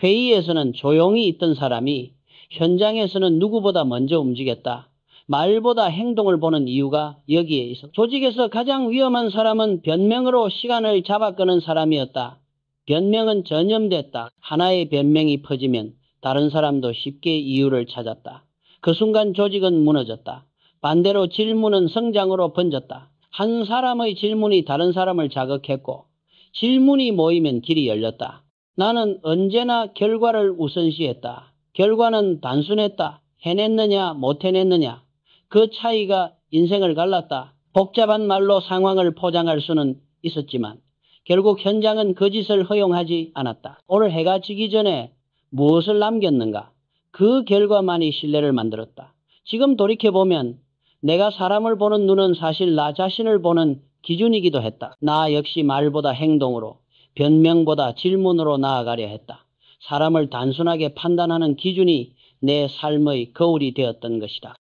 회의에서는 조용히 있던 사람이 현장에서는 누구보다 먼저 움직였다. 말보다 행동을 보는 이유가 여기에 있어. 조직에서 가장 위험한 사람은 변명으로 시간을 잡아끄는 사람이었다. 변명은 전염됐다. 하나의 변명이 퍼지면 다른 사람도 쉽게 이유를 찾았다. 그 순간 조직은 무너졌다. 반대로 질문은 성장으로 번졌다. 한 사람의 질문이 다른 사람을 자극했고 질문이 모이면 길이 열렸다. 나는 언제나 결과를 우선시했다. 결과는 단순했다. 해냈느냐 못 해냈느냐. 그 차이가 인생을 갈랐다. 복잡한 말로 상황을 포장할 수는 있었지만 결국 현장은 그 짓을 허용하지 않았다. 오늘 해가 지기 전에 무엇을 남겼는가? 그 결과만이 신뢰를 만들었다. 지금 돌이켜보면 내가 사람을 보는 눈은 사실 나 자신을 보는 기준이기도 했다. 나 역시 말보다 행동으로, 변명보다 질문으로 나아가려 했다. 사람을 단순하게 판단하는 기준이 내 삶의 거울이 되었던 것이다.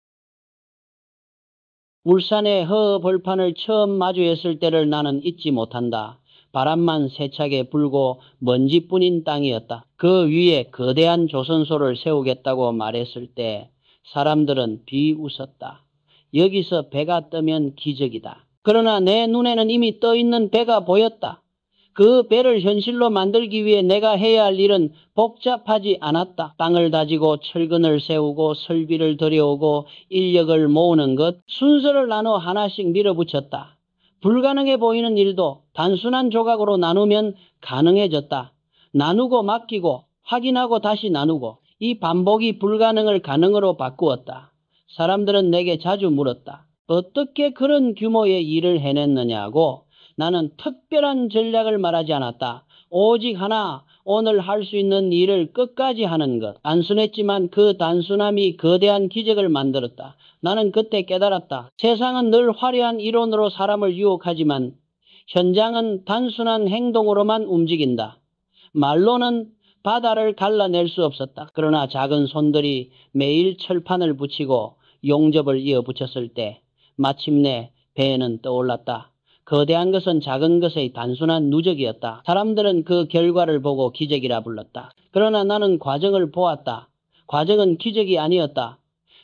울산의 허허벌판을 처음 마주했을 때를 나는 잊지 못한다. 바람만 세차게 불고 먼지뿐인 땅이었다. 그 위에 거대한 조선소를 세우겠다고 말했을 때 사람들은 비웃었다. 여기서 배가 뜨면 기적이다. 그러나 내 눈에는 이미 떠있는 배가 보였다. 그 배를 현실로 만들기 위해 내가 해야 할 일은 복잡하지 않았다. 땅을 다지고 철근을 세우고 설비를 들여오고 인력을 모으는 것, 순서를 나눠 하나씩 밀어붙였다. 불가능해 보이는 일도 단순한 조각으로 나누면 가능해졌다. 나누고 맡기고 확인하고 다시 나누고 이 반복이 불가능을 가능으로 바꾸었다. 사람들은 내게 자주 물었다. 어떻게 그런 규모의 일을 해냈느냐고. 나는 특별한 전략을 말하지 않았다. 오직 하나, 오늘 할 수 있는 일을 끝까지 하는 것. 단순했지만 그 단순함이 거대한 기적을 만들었다. 나는 그때 깨달았다. 세상은 늘 화려한 이론으로 사람을 유혹하지만 현장은 단순한 행동으로만 움직인다. 말로는 바다를 갈라낼 수 없었다. 그러나 작은 손들이 매일 철판을 붙이고 용접을 이어붙였을 때 마침내 배는 떠올랐다. 거대한 것은 작은 것의 단순한 누적이었다. 사람들은 그 결과를 보고 기적이라 불렀다. 그러나 나는 과정을 보았다. 과정은 기적이 아니었다.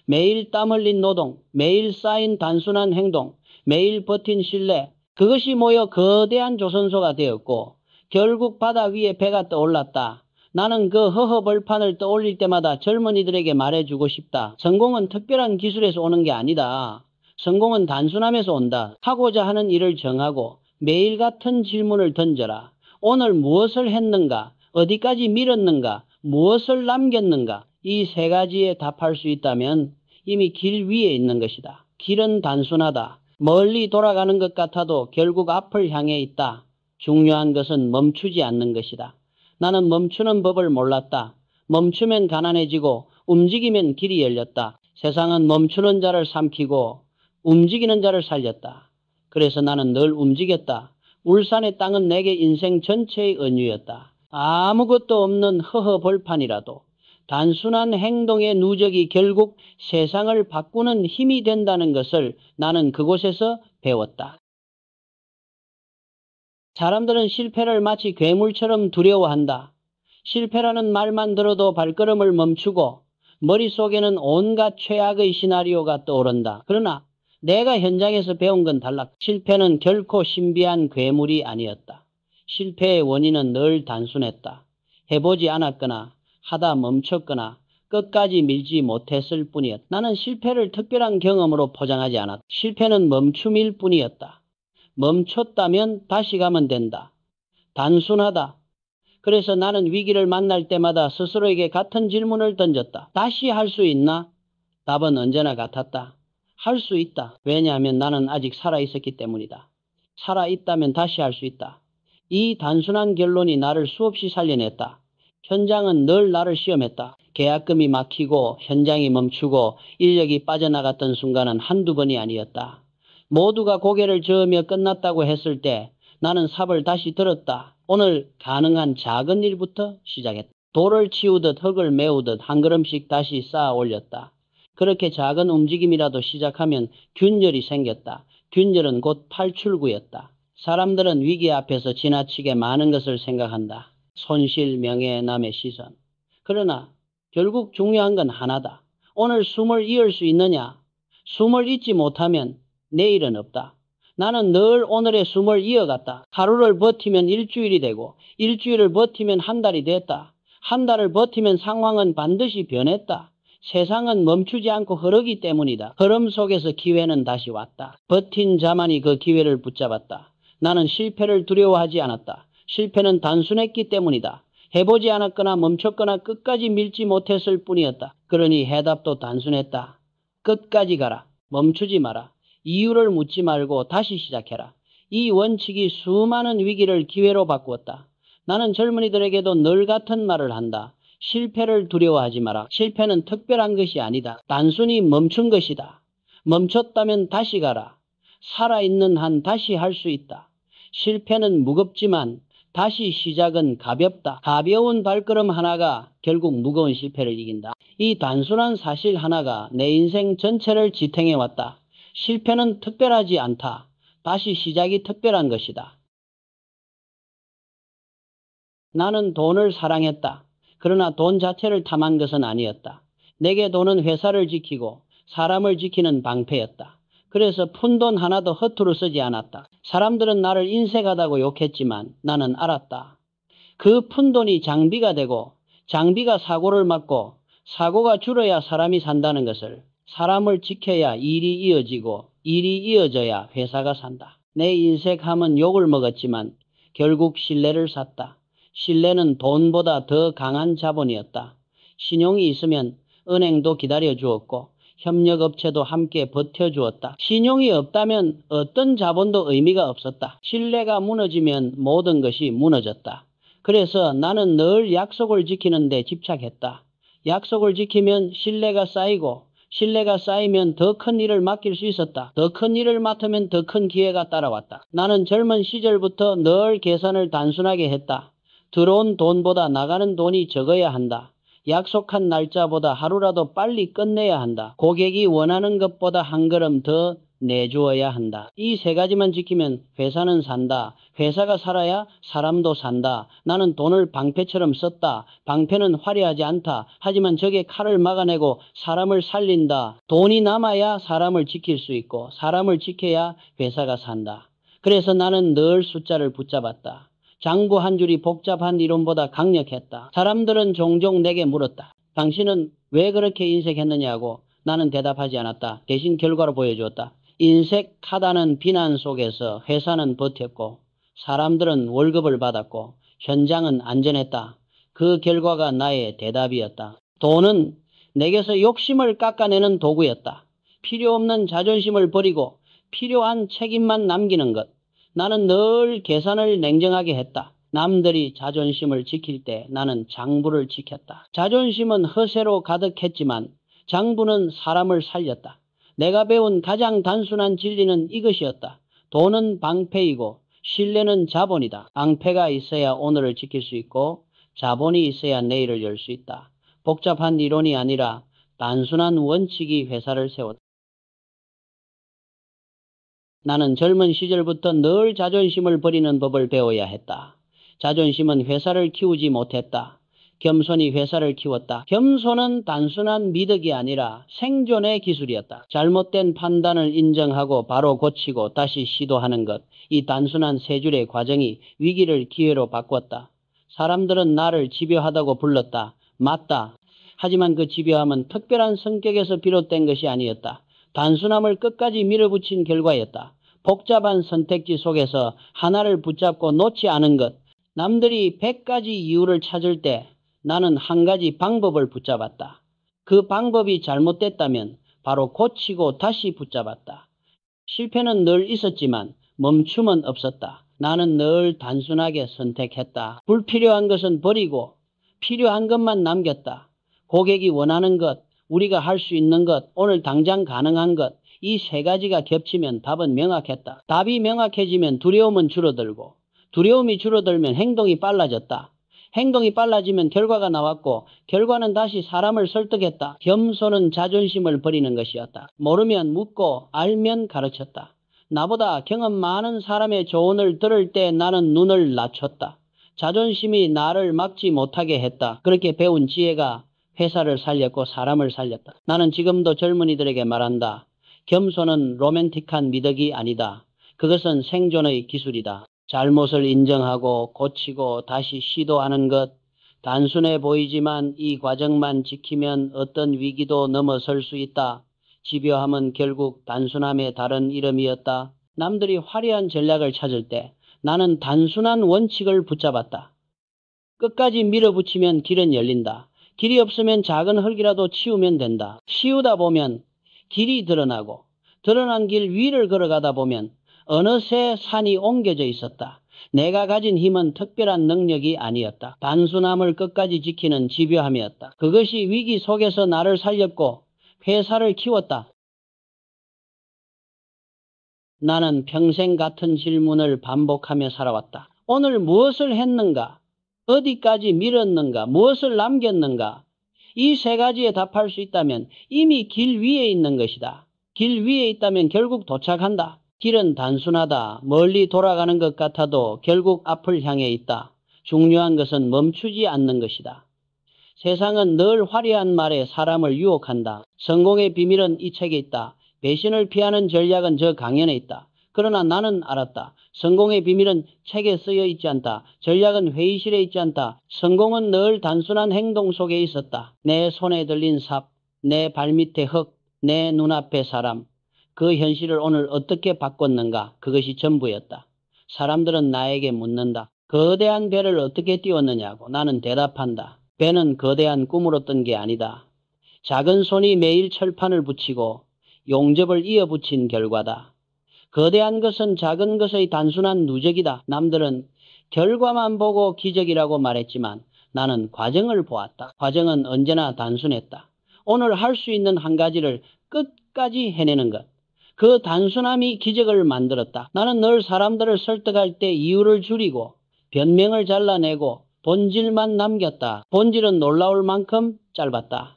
매일 땀 흘린 노동, 매일 쌓인 단순한 행동, 매일 버틴 신뢰, 그것이 모여 거대한 조선소가 되었고 결국 바다 위에 배가 떠올랐다. 나는 그 허허벌판을 떠올릴 때마다 젊은이들에게 말해주고 싶다. 성공은 특별한 기술에서 오는 게 아니다. 성공은 단순함에서 온다. 하고자 하는 일을 정하고 매일 같은 질문을 던져라. 오늘 무엇을 했는가? 어디까지 밀었는가? 무엇을 남겼는가? 이 세 가지에 답할 수 있다면 이미 길 위에 있는 것이다. 길은 단순하다. 멀리 돌아가는 것 같아도 결국 앞을 향해 있다. 중요한 것은 멈추지 않는 것이다. 나는 멈추는 법을 몰랐다. 멈추면 가난해지고 움직이면 길이 열렸다. 세상은 멈추는 자를 삼키고 움직이는 자를 살렸다. 그래서 나는 늘 움직였다. 울산의 땅은 내게 인생 전체의 은유였다. 아무것도 없는 허허벌판이라도 단순한 행동의 누적이 결국 세상을 바꾸는 힘이 된다는 것을 나는 그곳에서 배웠다. 사람들은 실패를 마치 괴물처럼 두려워한다. 실패라는 말만 들어도 발걸음을 멈추고 머릿속에는 온갖 최악의 시나리오가 떠오른다. 그러나 내가 현장에서 배운 건 달라. 실패는 결코 신비한 괴물이 아니었다. 실패의 원인은 늘 단순했다. 해보지 않았거나 하다 멈췄거나 끝까지 밀지 못했을 뿐이었다. 나는 실패를 특별한 경험으로 포장하지 않았다. 실패는 멈춤일 뿐이었다. 멈췄다면 다시 가면 된다. 단순하다. 그래서 나는 위기를 만날 때마다 스스로에게 같은 질문을 던졌다. 다시 할 수 있나? 답은 언제나 같았다. 할 수 있다. 왜냐하면 나는 아직 살아있었기 때문이다. 살아있다면 다시 할 수 있다. 이 단순한 결론이 나를 수없이 살려냈다. 현장은 늘 나를 시험했다. 계약금이 막히고 현장이 멈추고 인력이 빠져나갔던 순간은 한두 번이 아니었다. 모두가 고개를 저으며 끝났다고 했을 때 나는 삽을 다시 들었다. 오늘 가능한 작은 일부터 시작했다. 돌을 치우듯 흙을 메우듯 한 걸음씩 다시 쌓아 올렸다. 그렇게 작은 움직임이라도 시작하면 균열이 생겼다. 균열은 곧 탈출구였다. 사람들은 위기 앞에서 지나치게 많은 것을 생각한다. 손실, 명예, 남의 시선. 그러나 결국 중요한 건 하나다. 오늘 숨을 이을 수 있느냐? 숨을 잇지 못하면 내일은 없다. 나는 늘 오늘의 숨을 이어갔다. 하루를 버티면 일주일이 되고 일주일을 버티면 한 달이 됐다. 한 달을 버티면 상황은 반드시 변했다. 세상은 멈추지 않고 흐르기 때문이다. 흐름 속에서 기회는 다시 왔다. 버틴 자만이 그 기회를 붙잡았다. 나는 실패를 두려워하지 않았다. 실패는 단순했기 때문이다. 해보지 않았거나 멈췄거나 끝까지 밀지 못했을 뿐이었다. 그러니 해답도 단순했다. 끝까지 가라. 멈추지 마라. 이유를 묻지 말고 다시 시작해라. 이 원칙이 수많은 위기를 기회로 바꾸었다. 나는 젊은이들에게도 늘 같은 말을 한다. 실패를 두려워하지 마라. 실패는 특별한 것이 아니다. 단순히 멈춘 것이다. 멈췄다면 다시 가라. 살아있는 한 다시 할 수 있다. 실패는 무겁지만 다시 시작은 가볍다. 가벼운 발걸음 하나가 결국 무거운 실패를 이긴다. 이 단순한 사실 하나가 내 인생 전체를 지탱해왔다. 실패는 특별하지 않다. 다시 시작이 특별한 것이다. 나는 돈을 사랑했다. 그러나 돈 자체를 탐한 것은 아니었다. 내게 돈은 회사를 지키고 사람을 지키는 방패였다. 그래서 푼돈 하나도 허투루 쓰지 않았다. 사람들은 나를 인색하다고 욕했지만 나는 알았다. 그 푼돈이 장비가 되고 장비가 사고를 막고 사고가 줄어야 사람이 산다는 것을, 사람을 지켜야 일이 이어지고 일이 이어져야 회사가 산다. 내 인색함은 욕을 먹었지만 결국 신뢰를 샀다. 신뢰는 돈보다 더 강한 자본이었다. 신용이 있으면 은행도 기다려주었고 협력업체도 함께 버텨주었다. 신용이 없다면 어떤 자본도 의미가 없었다. 신뢰가 무너지면 모든 것이 무너졌다. 그래서 나는 늘 약속을 지키는 데 집착했다. 약속을 지키면 신뢰가 쌓이고 신뢰가 쌓이면 더 큰 일을 맡길 수 있었다. 더 큰 일을 맡으면 더 큰 기회가 따라왔다. 나는 젊은 시절부터 늘 계산을 단순하게 했다. 들어온 돈보다 나가는 돈이 적어야 한다. 약속한 날짜보다 하루라도 빨리 끝내야 한다. 고객이 원하는 것보다 한 걸음 더 내주어야 한다. 이 세 가지만 지키면 회사는 산다. 회사가 살아야 사람도 산다. 나는 돈을 방패처럼 썼다. 방패는 화려하지 않다. 하지만 적의 칼을 막아내고 사람을 살린다. 돈이 남아야 사람을 지킬 수 있고 사람을 지켜야 회사가 산다. 그래서 나는 늘 숫자를 붙잡았다. 장부 한 줄이 복잡한 이론보다 강력했다. 사람들은 종종 내게 물었다. 당신은 왜 그렇게 인색했느냐고. 나는 대답하지 않았다. 대신 결과로 보여주었다. 인색하다는 비난 속에서 회사는 버텼고 사람들은 월급을 받았고 현장은 안전했다. 그 결과가 나의 대답이었다. 돈은 내게서 욕심을 깎아내는 도구였다. 필요 없는 자존심을 버리고 필요한 책임만 남기는 것. 나는 늘 계산을 냉정하게 했다. 남들이 자존심을 지킬 때 나는 장부를 지켰다. 자존심은 허세로 가득했지만 장부는 사람을 살렸다. 내가 배운 가장 단순한 진리는 이것이었다. 돈은 방패이고 신뢰는 자본이다. 방패가 있어야 오늘을 지킬 수 있고 자본이 있어야 내일을 열 수 있다. 복잡한 이론이 아니라 단순한 원칙이 회사를 세웠다. 나는 젊은 시절부터 늘 자존심을 버리는 법을 배워야 했다. 자존심은 회사를 키우지 못했다. 겸손이 회사를 키웠다. 겸손은 단순한 미덕이 아니라 생존의 기술이었다. 잘못된 판단을 인정하고 바로 고치고 다시 시도하는 것. 이 단순한 세 줄의 과정이 위기를 기회로 바꿨다. 사람들은 나를 집요하다고 불렀다. 맞다. 하지만 그 집요함은 특별한 성격에서 비롯된 것이 아니었다. 단순함을 끝까지 밀어붙인 결과였다. 복잡한 선택지 속에서 하나를 붙잡고 놓지 않은 것. 남들이 100가지 이유를 찾을 때 나는 한 가지 방법을 붙잡았다. 그 방법이 잘못됐다면 바로 고치고 다시 붙잡았다. 실패는 늘 있었지만 멈춤은 없었다. 나는 늘 단순하게 선택했다. 불필요한 것은 버리고 필요한 것만 남겼다. 고객이 원하는 것, 우리가 할 수 있는 것, 오늘 당장 가능한 것, 이 세 가지가 겹치면 답은 명확했다. 답이 명확해지면 두려움은 줄어들고 두려움이 줄어들면 행동이 빨라졌다. 행동이 빨라지면 결과가 나왔고 결과는 다시 사람을 설득했다. 겸손은 자존심을 버리는 것이었다. 모르면 묻고 알면 가르쳤다. 나보다 경험 많은 사람의 조언을 들을 때 나는 눈을 낮췄다. 자존심이 나를 막지 못하게 했다. 그렇게 배운 지혜가 회사를 살렸고 사람을 살렸다. 나는 지금도 젊은이들에게 말한다. 겸손은 로맨틱한 미덕이 아니다. 그것은 생존의 기술이다. 잘못을 인정하고 고치고 다시 시도하는 것. 단순해 보이지만 이 과정만 지키면 어떤 위기도 넘어설 수 있다. 집요함은 결국 단순함의 다른 이름이었다. 남들이 화려한 전략을 찾을 때 나는 단순한 원칙을 붙잡았다. 끝까지 밀어붙이면 길은 열린다. 길이 없으면 작은 흙이라도 치우면 된다. 치우다 보면 길이 드러나고 드러난 길 위를 걸어가다 보면 어느새 산이 옮겨져 있었다. 내가 가진 힘은 특별한 능력이 아니었다. 단순함을 끝까지 지키는 집요함이었다. 그것이 위기 속에서 나를 살렸고 회사를 키웠다. 나는 평생 같은 질문을 반복하며 살아왔다. 오늘 무엇을 했는가? 어디까지 밀었는가? 무엇을 남겼는가? 이 세 가지에 답할 수 있다면 이미 길 위에 있는 것이다. 길 위에 있다면 결국 도착한다. 길은 단순하다. 멀리 돌아가는 것 같아도 결국 앞을 향해 있다. 중요한 것은 멈추지 않는 것이다. 세상은 늘 화려한 말에 사람을 유혹한다. 성공의 비밀은 이 책에 있다. 배신을 피하는 전략은 저 강연에 있다. 그러나 나는 알았다. 성공의 비밀은 책에 쓰여 있지 않다. 전략은 회의실에 있지 않다. 성공은 늘 단순한 행동 속에 있었다. 내 손에 들린 삽, 내 발밑에 흙, 내 눈앞에 사람. 그 현실을 오늘 어떻게 바꿨는가? 그것이 전부였다. 사람들은 나에게 묻는다. 거대한 배를 어떻게 띄웠느냐고. 나는 대답한다. 배는 거대한 꿈으로 뜬 게 아니다. 작은 손이 매일 철판을 붙이고 용접을 이어붙인 결과다. 거대한 것은 작은 것의 단순한 누적이다. 남들은 결과만 보고 기적이라고 말했지만 나는 과정을 보았다. 과정은 언제나 단순했다. 오늘 할 수 있는 한 가지를 끝까지 해내는 것. 그 단순함이 기적을 만들었다. 나는 늘 사람들을 설득할 때 이유를 줄이고 변명을 잘라내고 본질만 남겼다. 본질은 놀라울 만큼 짧았다.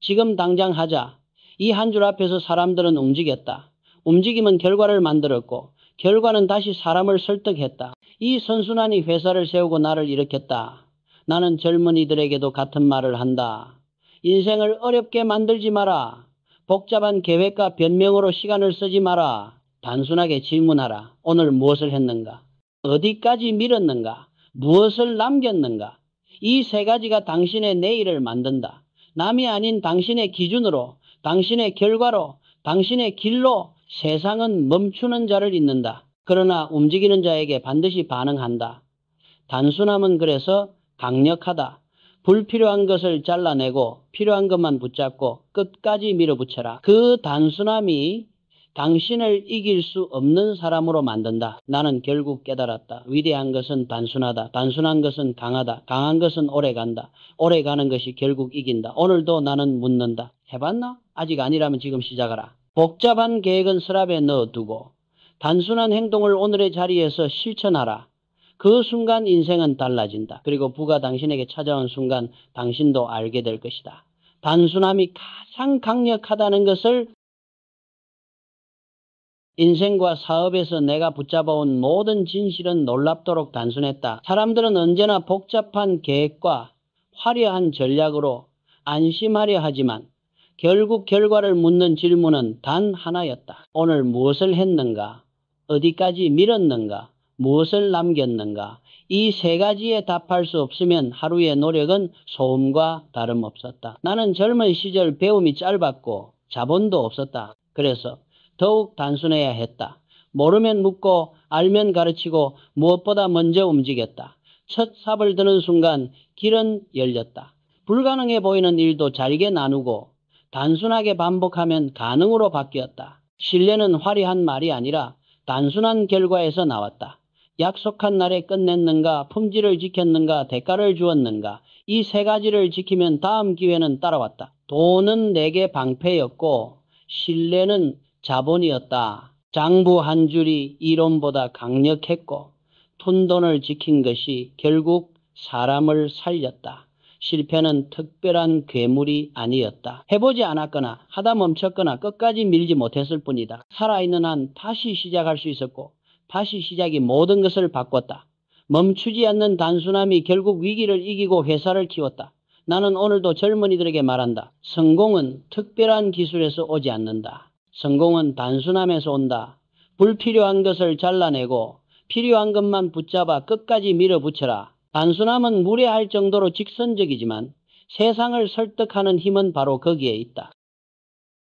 지금 당장 하자. 이 한 줄 앞에서 사람들은 움직였다. 움직임은 결과를 만들었고 결과는 다시 사람을 설득했다. 이 선순환이 회사를 세우고 나를 일으켰다. 나는 젊은이들에게도 같은 말을 한다. 인생을 어렵게 만들지 마라. 복잡한 계획과 변명으로 시간을 쓰지 마라. 단순하게 질문하라. 오늘 무엇을 했는가? 어디까지 밀었는가? 무엇을 남겼는가? 이 세 가지가 당신의 내일을 만든다. 남이 아닌 당신의 기준으로, 당신의 결과로, 당신의 길로 세상은 멈추는 자를 잇는다. 그러나 움직이는 자에게 반드시 반응한다. 단순함은 그래서 강력하다. 불필요한 것을 잘라내고 필요한 것만 붙잡고 끝까지 밀어붙여라. 그 단순함이 당신을 이길 수 없는 사람으로 만든다. 나는 결국 깨달았다. 위대한 것은 단순하다. 단순한 것은 강하다. 강한 것은 오래간다. 오래가는 것이 결국 이긴다. 오늘도 나는 묻는다. 해봤나? 아직 아니라면 지금 시작하라. 복잡한 계획은 서랍에 넣어두고 단순한 행동을 오늘의 자리에서 실천하라. 그 순간 인생은 달라진다. 그리고 부가 당신에게 찾아온 순간 당신도 알게 될 것이다. 단순함이 가장 강력하다는 것을 인생과 사업에서 내가 붙잡아온 모든 진실은 놀랍도록 단순했다. 사람들은 언제나 복잡한 계획과 화려한 전략으로 안심하려 하지만 결국 결과를 묻는 질문은 단 하나였다. 오늘 무엇을 했는가? 어디까지 밀었는가? 무엇을 남겼는가? 이 세 가지에 답할 수 없으면 하루의 노력은 소음과 다름없었다. 나는 젊은 시절 배움이 짧았고 자본도 없었다. 그래서 더욱 단순해야 했다. 모르면 묻고 알면 가르치고 무엇보다 먼저 움직였다. 첫 삽을 드는 순간 길은 열렸다. 불가능해 보이는 일도 잘게 나누고 단순하게 반복하면 가능으로 바뀌었다. 신뢰는 화려한 말이 아니라 단순한 결과에서 나왔다. 약속한 날에 끝냈는가, 품질을 지켰는가, 대가를 주었는가, 이 세 가지를 지키면 다음 기회는 따라왔다. 돈은 내게 방패였고 신뢰는 자본이었다. 장부 한 줄이 이론보다 강력했고 푼돈을 지킨 것이 결국 사람을 살렸다. 실패는 특별한 괴물이 아니었다. 해보지 않았거나 하다 멈췄거나 끝까지 밀지 못했을 뿐이다. 살아있는 한 다시 시작할 수 있었고 다시 시작이 모든 것을 바꿨다. 멈추지 않는 단순함이 결국 위기를 이기고 회사를 키웠다. 나는 오늘도 젊은이들에게 말한다. 성공은 특별한 기술에서 오지 않는다. 성공은 단순함에서 온다. 불필요한 것을 잘라내고 필요한 것만 붙잡아 끝까지 밀어붙여라. 단순함은 무례할 정도로 직선적이지만 세상을 설득하는 힘은 바로 거기에 있다.